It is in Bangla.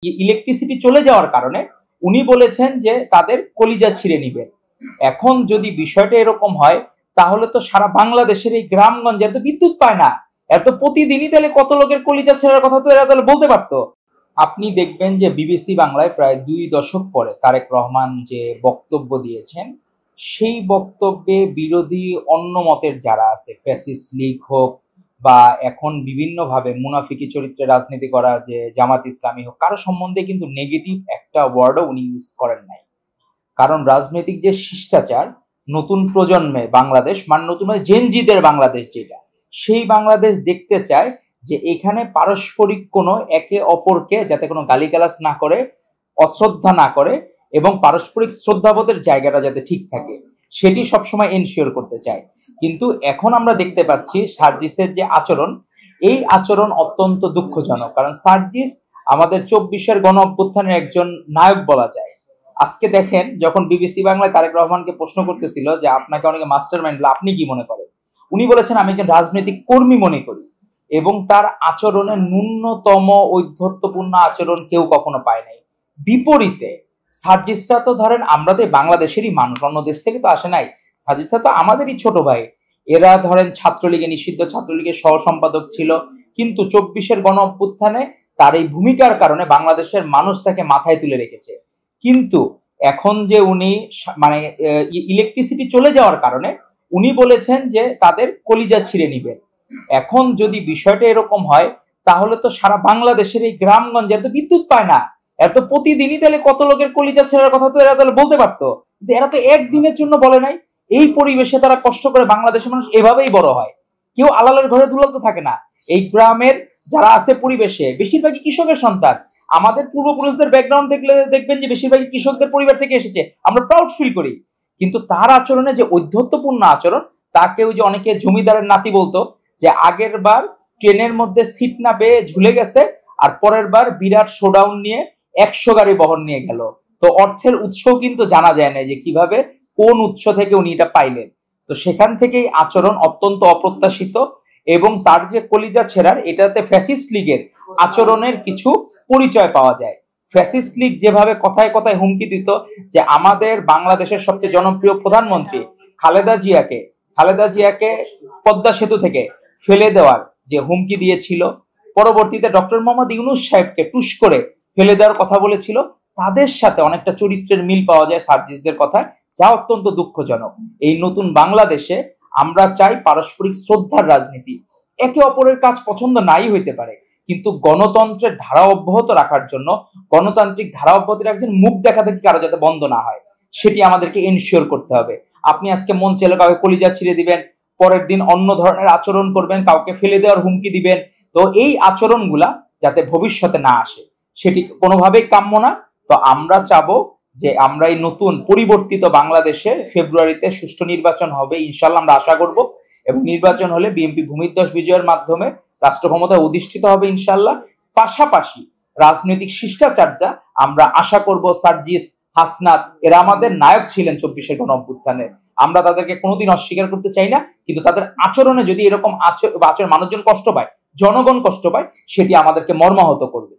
ইলেকট্রিসিটি চলে যাওয়ার কারণে উনি বলেছেন যে তাদের কলিজা ছিঁড়ে নিবেন। এখন যদি বিষয়টা এরকম হয় তাহলে তো সারা বাংলাদেশের এই গ্রামগঞ্জে এত বিদ্যুৎ পায় না, এত প্রতিদিনই তাহলে কত লোকের কলিজা ছেঁড়ার কথা তো এরা তাহলে বলতে পারতো। আপনি দেখবেন যে বিবিসি বাংলায় প্রায় 2 দশক পরে তারেক রহমান যে বক্তব্য দিয়েছেন, সেই বক্তব্যে বিরোধী অন্য মতের যারা আছে, ফ্যাসিস্ট লীগ হোক বা এখন বিভিন্নভাবে মুনাফিকি চরিত্রে রাজনীতি করা যে জামাত ইসলামী হোক, কারো সম্বন্ধে কিন্তু নেগেটিভ একটা ওয়ার্ডও উনি ইউজ করেন নাই। কারণ রাজনৈতিক যে শিষ্টাচার, নতুন প্রজন্মে বাংলাদেশ মানে নতুন জেনজিদের বাংলাদেশ যেটা, সেই বাংলাদেশ দেখতে চায় যে এখানে পারস্পরিক কোনো একে অপরকে যাতে কোনো গালিগালাজ না করে, অশ্রদ্ধা না করে এবং পারস্পরিক শ্রদ্ধাবোধের জায়গাটা যাতে ঠিক থাকে, সেটি সবসময় এনশিওর করতে চায়। কিন্তু এখন আমরা দেখতে পাচ্ছি সার্জিসের যে আচরণ, এই আচরণ অত্যন্ত দুঃখজনক। কারণ সার্জিস আমাদের 24-এর গণ অভ্যুত্থানের একজন নায়ক বলা যায়। আজকে দেখেন, যখন বিবিসি বাংলায় তারেক রহমানকে প্রশ্ন করতেছিল যে আপনাকে অনেকে মাস্টার মাইন্ড, আপনি কি মনে করেন, উনি বলেছেন আমি একজন রাজনৈতিক কর্মী মনে করি। এবং তার আচরণে ন্যূনতম ঔদ্ধত্যপূর্ণ আচরণ কেউ কখনো পায় নাই। বিপরীতে সার্জিসরা তো ধরেন আমরা তো বাংলাদেশেরই মানুষ, অন্য দেশ থেকে তো আসে নাই। সার্জিসরা তো আমাদেরই ছোট ভাই। এরা ধরেন ছাত্রলীগে, নিষিদ্ধ ছাত্রলীগের সহ সম্পাদক ছিল, কিন্তু 24-এর গণ অভ্যুত্থানে তার এই ভূমিকার কারণে বাংলাদেশের মানুষ তাকে মাথায় তুলে রেখেছে। কিন্তু এখন যে উনি মানে ইলেকট্রিসিটি চলে যাওয়ার কারণে উনি বলেছেন যে তাদের কলিজা ছিঁড়ে নিবেন। এখন যদি বিষয়টা এরকম হয় তাহলে তো সারা বাংলাদেশের এই গ্রামগঞ্জে এত বিদ্যুৎ পায় না, এত প্রতিদিনই তাহলে কত লোকের কলিজা ছেঁড়ার কথা তো এরা তাহলে বলতে পারতো। কিন্তু এরা তো একদিনের জন্য বলে নাই। এই পরিবেশে তারা কষ্ট করে, বাংলাদেশের মানুষ এভাবেই বড় হয়, কেউ আলালের ঘরে দুলাতে থাকে না। এই গ্রামের যারা আছে পরিবেশে বেশিরভাগই কৃষকের সন্তান। আমাদের পূর্বপুরুষদের ব্যাকগ্রাউন্ড দেখলে দেখবেন যে বেশিরভাগই কৃষকদের পরিবার থেকে এসেছে, আমরা প্রাউড ফিল করি। কিন্তু তার আচরণে যে ঔদ্ধত্যপূর্ণ আচরণ, তাকে ওই যে অনেকে জমিদারের নাতি বলতো যে আগের বার ট্রেনের মধ্যে সিট না পেয়ে ঝুলে গেছে, আর পরের বার বিরাট শোডাউন নিয়ে 100 গাড়ি বহন নিয়ে গেল। তো অর্থের উৎসও কিন্তু জানা যায় না যে কিভাবে কোন উৎস থেকে উনি এটা পাইলেন। তো সেখান থেকেই আচরণ অত্যন্ত অপ্রত্যাশিত। এবং তার যে কলিজা ছেঁড়ার, এটাতে ফ্যাসিস্ট লীগের আচরণের কিছু পরিচয় পাওয়া যায়। ফ্যাসিস্ট লীগ যেভাবে কথায় কথায় হুমকি দিত যে আমাদের বাংলাদেশের সবচেয়ে জনপ্রিয় প্রধানমন্ত্রী খালেদা জিয়াকে পদ্মা সেতু থেকে ফেলে দেওয়ার যে হুমকি দিয়েছিল, পরবর্তীতে ডক্টর মোহাম্মদ ইউনূস সাহেবকে টুস করে ফেলে দেওয়ার কথা বলেছিল, তাদের সাথে অনেকটা চরিত্রের মিল পাওয়া যায় সার্জিসদের কথায়, যা অত্যন্ত দুঃখজনক। এই নতুন বাংলাদেশে আমরা চাই পারস্পরিক শ্রদ্ধার রাজনীতি। একে অপরের কাজ পছন্দ নাই হইতে পারে, কিন্তু গণতন্ত্রের ধারা অব্যাহত রাখার জন্য, গণতান্ত্রিক ধারা অব্যাহত একজন মুখ দেখা দেখি কারো যাতে বন্ধ না হয়, সেটি আমাদেরকে এনশিওর করতে হবে। আপনি আজকে মন চাইলে কাউকে কলিজা ছিঁড়ে দিবেন, পরের দিন অন্য ধরনের আচরণ করবেন, কাউকে ফেলে দেওয়ার হুমকি দিবেন। তো এই আচরণগুলা যাতে ভবিষ্যতে না আসে, সেটি কোনোভাবেই কাম্য না। তো আমরা চাবো যে আমরা এই নতুন পরিবর্তিত বাংলাদেশে ফেব্রুয়ারিতে সুষ্ঠু নির্বাচন হবে ইনশাল্লাহ, আমরা আশা করব। এবং নির্বাচন হলে বিএনপি ভূমিধ্বস বিজয়ের মাধ্যমে রাষ্ট্র ক্ষমতায় অধিষ্ঠিত হবে ইনশাল্লাহ। পাশাপাশি রাজনৈতিক শিষ্টাচার যা আমরা আশা করব, সার্জিস, হাসনাত এরা আমাদের নায়ক ছিলেন 24-এর গণ অভ্যুত্থানে, আমরা তাদেরকে কোনোদিন অস্বীকার করতে চাই না। কিন্তু তাদের আচরণে যদি এরকম আচরণ মানুষজন কষ্ট পায়, জনগণ কষ্ট পায়, সেটি আমাদেরকে মর্মাহত করবে।